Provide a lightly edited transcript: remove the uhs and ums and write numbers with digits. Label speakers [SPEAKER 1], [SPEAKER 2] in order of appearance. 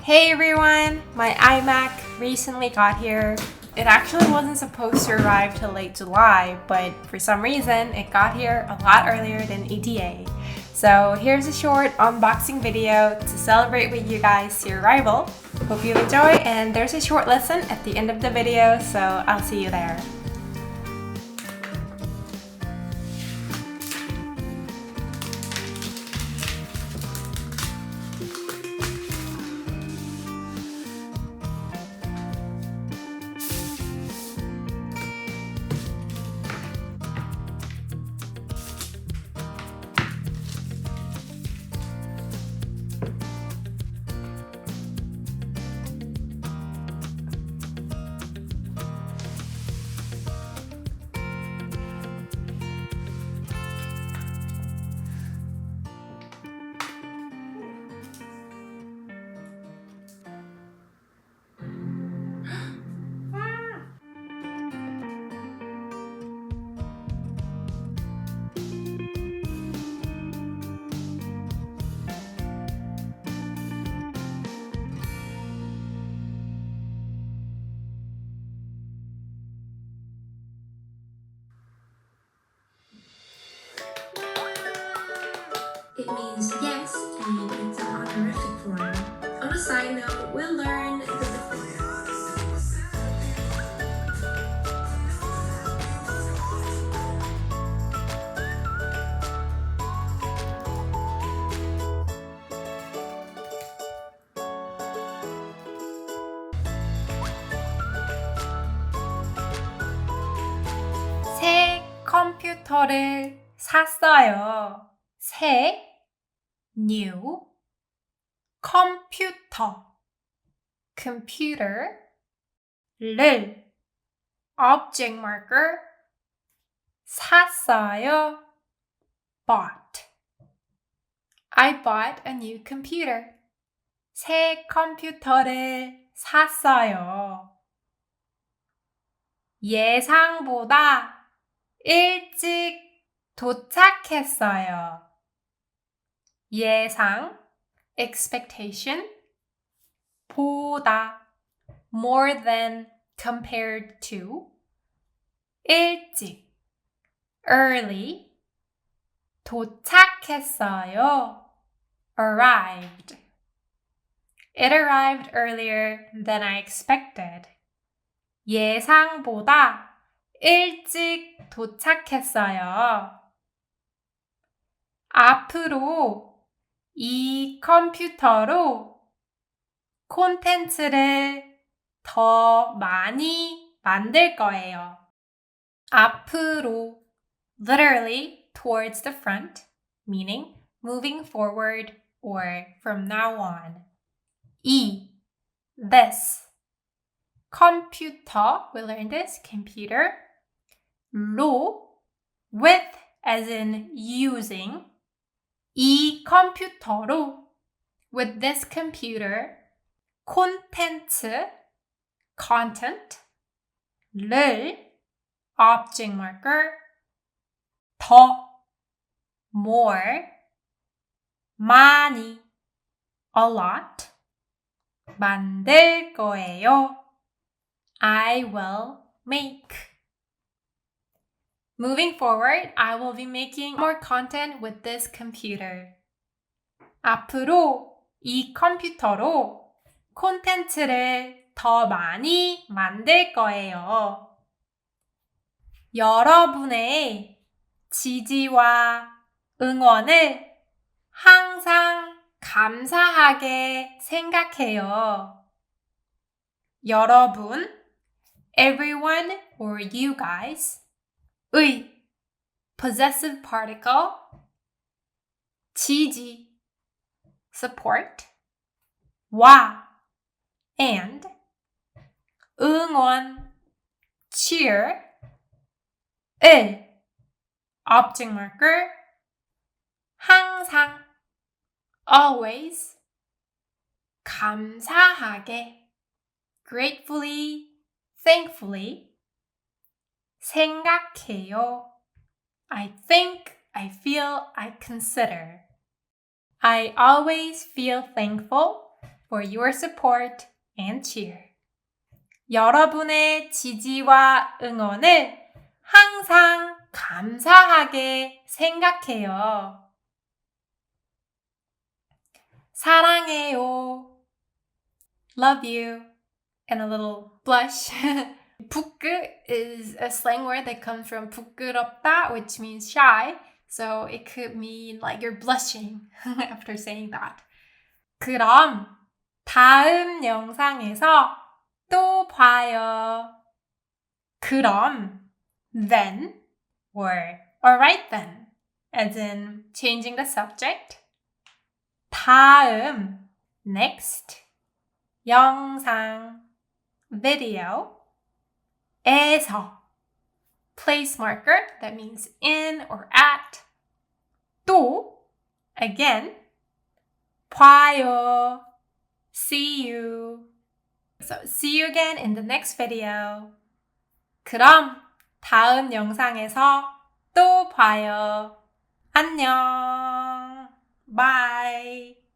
[SPEAKER 1] Hey everyone! My iMac recently got here. It actually wasn't supposed to arrive till late July, but for some reason it got here a lot earlier than ETA. So here's a short unboxing video to celebrate with you guys your arrival. Hope you enjoy, and there's a short lesson at the end of the video, so I'll see you there.
[SPEAKER 2] It means yes, and it's an honorific form. On a side note, we'll learn the
[SPEAKER 1] 새 컴퓨터를 샀어요. 새 new 컴퓨터 computer를 object marker 샀어요. bought. I bought a new computer. 새 컴퓨터를 샀어요. 예상보다 일찍 도착했어요. 예상, expectation, 보다, more than, compared to, 일찍, early, 도착했어요. arrived. It arrived earlier than I expected. 예상보다 일찍 도착했어요. 앞으로 이 컴퓨터로 콘텐츠를 더 많이 만들 거예요. 앞으로, literally towards the front, meaning moving forward or from now on. 이, this. 컴퓨터, we learned this, computer. 로, with as in using. 이 컴퓨터로, with this computer. 콘텐츠, content. 를, object marker. 더, more. 많이, a lot. 만들 거예요. I will make. Moving forward, I will be making more content with this computer. 앞으로 이 컴퓨터로 콘텐츠를 더 많이 만들 거예요. 여러분의 지지와 응원을 항상 감사하게 생각해요. 여러분, everyone or you guys, 의, possessive particle, 지지, support, 와, and, 응원, cheer, 을, object marker, 항상, always, 감사하게, gratefully, thankfully, 생각해요. I think, I feel, I consider. I always feel thankful for your support and cheer. 여러분의 지지와 응원을 항상 감사하게 생각해요. 사랑해요. Love you. And a little blush. 부끄 is a slang word that comes from 부끄럽다, which means shy. So it could mean like you're blushing after saying that. 그럼 다음 영상에서 또 봐요. 그럼 then or alright then, as in changing the subject. 다음 next 영상 video 에서 place marker, that means in or at. 또 again 봐요. See you. So see you again in the next video. 그럼 다음 영상에서 또 봐요. 안녕. Bye.